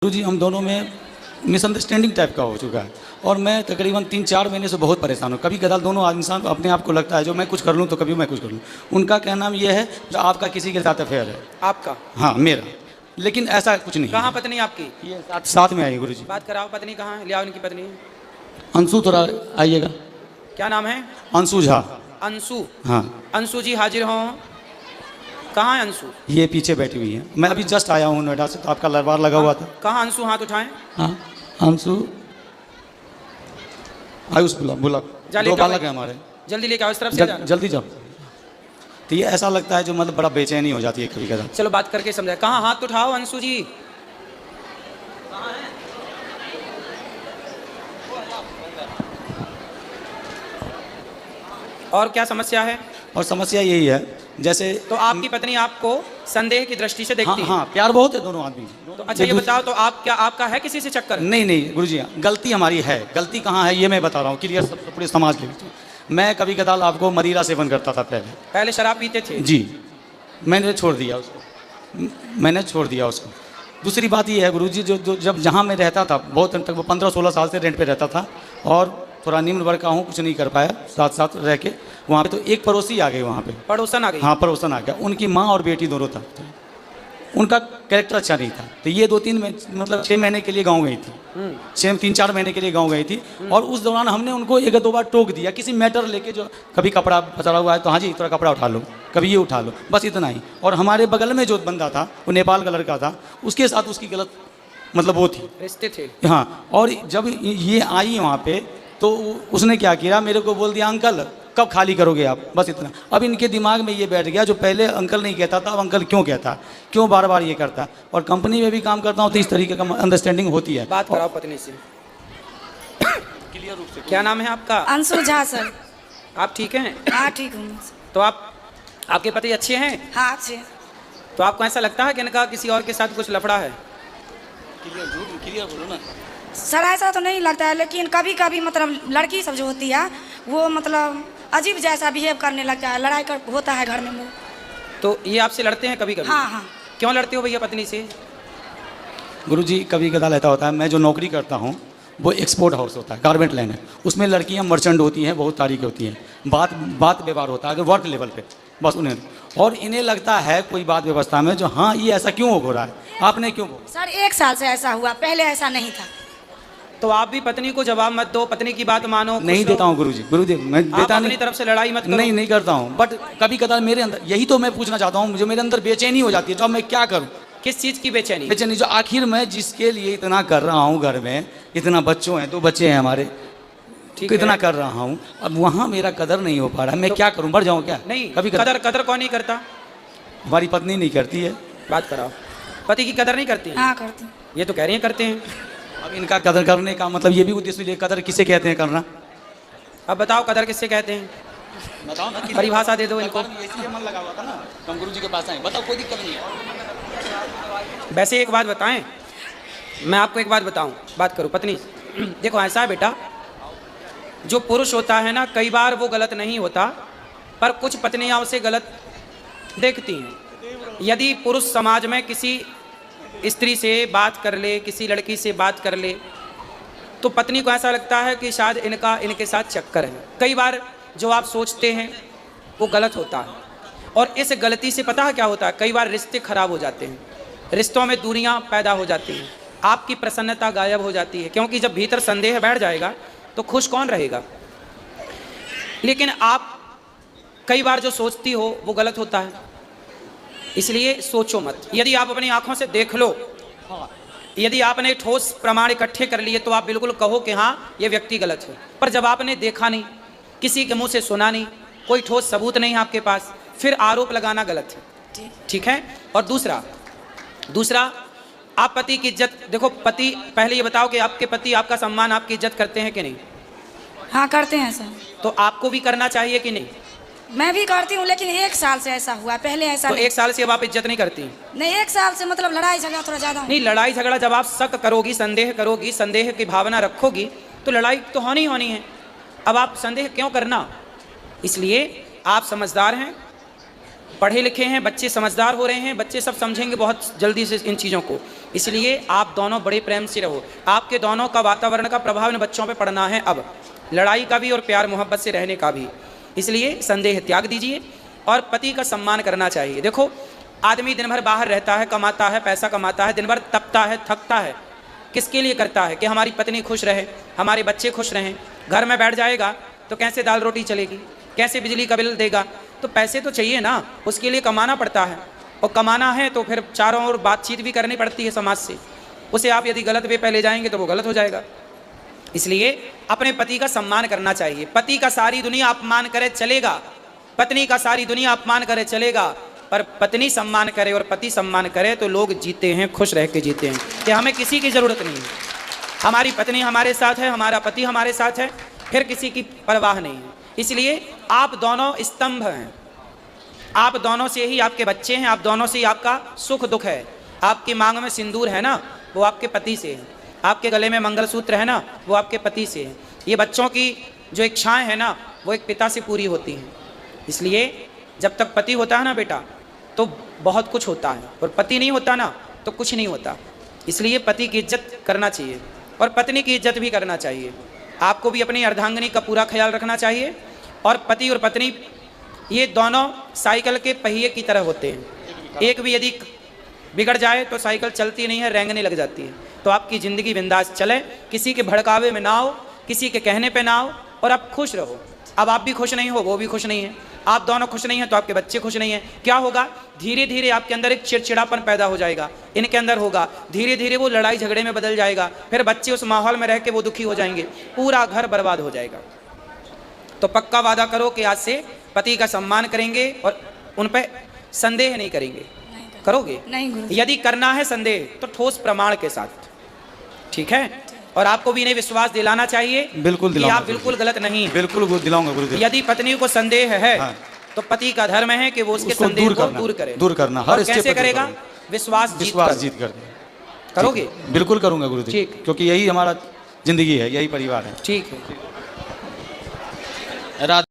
गुरुजी हम दोनों में मिसअंडरस्टैंडिंग टाइप का हो चुका है और मैं तकरीबन 3-4 महीने से बहुत परेशान हूँ। कभी कदाल दोनों इंसान अपने आप को लगता है जो मैं कुछ कर लूँ तो कभी मैं कुछ कर लूँ। उनका कहना ये है जो आपका किसी के साथ अफेयर है। आपका? हाँ मेरा, लेकिन ऐसा कुछ नहीं। कहाँ पत्नी आपकी? ये साथ में आई गुरुजी। बात कराओ, पत्नी कहाँ है? ले आओ इनकी पत्नी। अंशु थोड़ा आइएगा। क्या नाम है? अंशु झा। अंशु? हाँ। अंशु जी हाजिर हों। कहाँ है अंशु? ये पीछे बैठी हुई है। मैं अभी जस्ट आया हूँ नोएडा से, तो आपका लरबार लगा हुआ था। कहाँ अंशु? हाथ उठाएं। हाँ अंशु आयुष बुला दो बालक है हमारे। जल्दी लेके आओ इस तरफ से। जल्दी जाओ। तो ये ऐसा लगता है जो मतलब बड़ा बेचैनी हो जाती है कभी कभी। चलो बात करके समझाए। कहाँ? हाथ उठाओ अंशु जी। और क्या समस्या है? और समस्या यही है जैसे तो आपकी पत्नी आपको संदेह की दृष्टि से देखती है? हाँ प्यार बहुत है दोनों आदमी। तो अच्छा ये बताओ, तो आप क्या आपका है किसी से चक्कर? नहीं गुरुजी, गलती हमारी है। गलती कहाँ है ये मैं बता रहा हूँ क्लियर पूरे समाज के बीच। मैं कभी कदाल आपको मदिरा सेवन करता था पहले शराब पीते थे? जी, मैंने छोड़ दिया उसको। दूसरी बात ये है गुरुजी, जो जब जहाँ मैं रहता था बहुत दिन तक, वो 15-16 साल से रेंट पे रहता था और थोड़ा निम्न वर्ग का हूँ, कुछ नहीं कर पाया साथ साथ रह के वहाँ पे। तो एक पड़ोसी आ गई वहाँ पे। पड़ोसन आ गई? हाँ पड़ोसन आ गया। उनकी माँ और बेटी दोनों था। उनका कैरेक्टर अच्छा नहीं था। तो ये 6 महीने के लिए गाँव गई थी। 3-4 महीने के लिए गाँव गई थी और उस दौरान हमने उनको 1-2 बार टोक दिया किसी मैटर लेके। जो कभी कपड़ा पचड़ा हुआ है तो हाँ जी थोड़ा कपड़ा उठा लो, कभी ये उठा लो, बस इतना ही। और हमारे बगल में जो बंदा था वो नेपाल का लड़का था, उसके साथ उसकी गलत वो थी, रिश्ते थे। हाँ। और जब ये आई वहाँ पे तो उसने क्या किया, मेरे को बोल दिया अंकल कब खाली करोगे आप, बस इतना। अब इनके दिमाग में ये बैठ गया जो पहले अंकल नहीं कहता था अब अंकल क्यों कहता, क्यों बार बार ये करता। और कंपनी में भी काम करता हूँ तो इस तरीके का अंडरस्टैंडिंग होती है। बात कराओ पत्नी से क्लियर रूप से। क्या नाम है आपका? अंशु झा सर। आप ठीक हैं? हाँ ठीक हूँ। तो आपके पति अच्छे हैं? हाँ अच्छे। तो आपको ऐसा लगता है कि इनका किसी और के साथ कुछ लफड़ा है? क्लियर बोलो ना सर। ऐसा तो नहीं लगता है, लेकिन कभी कभी मतलब लड़की सब जो होती है वो मतलब अजीब जैसा बिहेव करने लगता है, लड़ाई होता है घर में वो। तो ये आपसे लड़ते हैं कभी कभी? हाँ। क्यों लड़ते हो भैया पत्नी से? गुरुजी कभी कदाल ऐसा होता है, मैं जो नौकरी करता हूँ वो एक्सपोर्ट हाउस होता है, गारमेंट लाइन है। उसमें लड़कियाँ मर्चेंट होती हैं, बहुत तारीखें होती हैं, बात व्यवहार होता है वर्क लेवल पे बस उन्हें। और इन्हें लगता है कोई बात व्यवस्था में जो हाँ ये ऐसा क्यों हो रहा है, आपने क्यों बोला? सर 1 साल से ऐसा हुआ, पहले ऐसा नहीं था। तो आप भी पत्नी को जवाब मत दो, पत्नी की बात मानो। नहीं देता हूँ गुरुदेव, मैं देता नहीं। तरफ से लड़ाई मत करो। नहीं करता हूँ, बट कभी कदार मेरे अंदर यही तो मैं पूछना चाहता हूँ, मुझे मेरे अंदर बेचैनी हो जाती है। तो मैं क्या करूँ? किस चीज़ की बेचैनी? बेचैनी जो आखिर मैं जिसके लिए इतना कर रहा हूँ, घर में इतना बच्चों हैं, 2 बच्चे हैं हमारे, कितना कर रहा हूँ, अब वहाँ मेरा कदर नहीं हो पा रहा है। मैं क्या करूँ, बढ़ जाऊँ क्या? नहीं, कभी कदर कौन नहीं करता? हमारी पत्नी नहीं करती है। बात कराओ। पति की कदर नहीं करती? हाँ करती। ये तो कह रही हैं करते हैं। अब इनका कदर करने का मतलब ये भी उद्देश्य, कदर किसे कहते हैं करना? अब बताओ कदर किससे कहते हैं? बताओ ना, परिभाषा दे दो इनको। इसलिए मन लगा हुआ था ना, हम गुरुजी के पास आए। बताओ, कोई दिक्कत नहीं है। वैसे एक बात बताएं, मैं आपको एक बात बताऊं, बात करूं पत्नी। देखो ऐसा है बेटा, जो पुरुष होता है ना, कई बार वो गलत नहीं होता, पर कुछ पत्नियां उसे गलत देखती हैं। यदि पुरुष समाज में किसी स्त्री से बात कर ले, किसी लड़की से बात कर ले, तो पत्नी को ऐसा लगता है कि शायद इनके साथ चक्कर है। कई बार जो आप सोचते हैं वो गलत होता है, और इस गलती से पता है क्या होता है, कई बार रिश्ते खराब हो जाते हैं, रिश्तों में दूरियां पैदा हो जाती हैं, आपकी प्रसन्नता गायब हो जाती है, क्योंकि जब भीतर संदेह बैठ जाएगा तो खुश कौन रहेगा। लेकिन आप कई बार जो सोचती हो वो गलत होता है, इसलिए सोचो मत। यदि आप अपनी आंखों से देख लो, यदि आपने ठोस प्रमाण इकट्ठे कर लिए तो आप बिल्कुल कहो कि हाँ ये व्यक्ति गलत है। पर जब आपने देखा नहीं, किसी के मुंह से सुना नहीं, कोई ठोस सबूत नहीं आपके पास, फिर आरोप लगाना गलत है। ठीक है। और दूसरा आप पति की इज्जत देखो। पति, पहले ये बताओ कि आपके पति आपका सम्मान, आपकी इज्जत करते हैं कि नहीं? हाँ करते हैं सर। तो आपको भी करना चाहिए कि नहीं? मैं भी करती हूँ, लेकिन 1 साल से ऐसा हुआ, पहले ऐसा तो नहीं। 1 साल से अब आप इज्जत नहीं करती? नहीं, 1 साल से मतलब लड़ाई झगड़ा थोड़ा ज़्यादा। नहीं, लड़ाई झगड़ा जब आप शक करोगी, संदेह करोगी, संदेह की भावना रखोगी तो लड़ाई तो होनी है। अब आप संदेह क्यों करना? इसलिए आप समझदार हैं, पढ़े लिखे हैं, बच्चे समझदार हो रहे हैं, बच्चे सब समझेंगे बहुत जल्दी से इन चीज़ों को। इसलिए आप दोनों बड़े प्रेम से रहो। आपके दोनों का वातावरण का प्रभाव इन बच्चों पे पड़ना है, अब लड़ाई का भी और प्यार मोहब्बत से रहने का भी। इसलिए संदेह त्याग दीजिए और पति का सम्मान करना चाहिए। देखो, आदमी दिन भर बाहर रहता है, कमाता है, पैसा कमाता है, दिन भर तपता है, थकता है, किसके लिए करता है? कि हमारी पत्नी खुश रहे, हमारे बच्चे खुश रहें। घर में बैठ जाएगा तो कैसे दाल रोटी चलेगी, कैसे बिजली का बिल देगा? तो पैसे तो चाहिए ना, उसके लिए कमाना पड़ता है, और कमाना है तो फिर चारों ओर बातचीत भी करनी पड़ती है समाज से। उसे आप यदि गलत वे पहले जाएंगे तो वो गलत हो जाएगा। इसलिए अपने पति का सम्मान करना चाहिए। पति का सारी दुनिया अपमान करे चलेगा, पत्नी का सारी दुनिया अपमान करे चलेगा, पर पत्नी सम्मान करे और पति सम्मान करे तो लोग जीते हैं, खुश रह के जीते हैं, कि हमें किसी की ज़रूरत नहीं है। हमारी पत्नी हमारे साथ है, हमारा पति हमारे साथ है, फिर किसी की परवाह नहीं है। इसलिए आप दोनों स्तंभ हैं, आप दोनों से ही आपके बच्चे हैं, आप दोनों से ही आपका सुख दुख है। आपकी मांग में सिंदूर है ना, वो आपके पति से है। आपके गले में मंगलसूत्र है ना, वो आपके पति से है। ये बच्चों की जो इच्छाएं हैं ना, वो एक पिता से पूरी होती हैं। इसलिए जब तक पति होता है ना बेटा, तो बहुत कुछ होता है, और पति नहीं होता ना तो कुछ नहीं होता। इसलिए पति की इज्जत करना चाहिए और पत्नी की इज्जत भी करना चाहिए। आपको भी अपनी अर्धांगिनी का पूरा ख्याल रखना चाहिए। और पति और पत्नी ये दोनों साइकिल के पहिए की तरह होते हैं। एक भी यदि बिगड़ जाए तो साइकिल चलती नहीं है, रेंगने लग जाती है। तो आपकी ज़िंदगी बिंदास चले, किसी के भड़कावे में ना हो, किसी के कहने पे ना हो, और आप खुश रहो। अब आप भी खुश नहीं हो, वो भी खुश नहीं है, आप दोनों खुश नहीं हैं तो आपके बच्चे खुश नहीं हैं। क्या होगा? धीरे धीरे आपके अंदर एक चिड़चिड़ापन पैदा हो जाएगा, इनके अंदर होगा, धीरे धीरे वो लड़ाई झगड़े में बदल जाएगा, फिर बच्चे उस माहौल में रह के वो दुखी हो जाएंगे, पूरा घर बर्बाद हो जाएगा। तो पक्का वादा करो कि आज से पति का सम्मान करेंगे और उन पर संदेह नहीं करेंगे। करोगे? नहीं गुरुजी। यदि करना है संदेह तो ठोस प्रमाण के साथ, ठीक है? और आपको भी इन्हें विश्वास दिलाना चाहिए, बिल्कुल कि दिलाऊंगा आप बिल्कुल गलत नहीं हैं। बिल्कुल दिलाऊंगा गुरुदेव। यदि पत्नी को संदेह है हाँ। तो पति का धर्म है कि वो उसके उसको संदेह को करना, दूर करे। दूर करना, हर और स्टेप कैसे पे दूर करेगा? करेगा। विश्वास जीत कर करोगे? बिल्कुल करूंगा गुरुदेव, ठीक। क्योंकि यही हमारा जिंदगी है, यही परिवार है। ठीक है।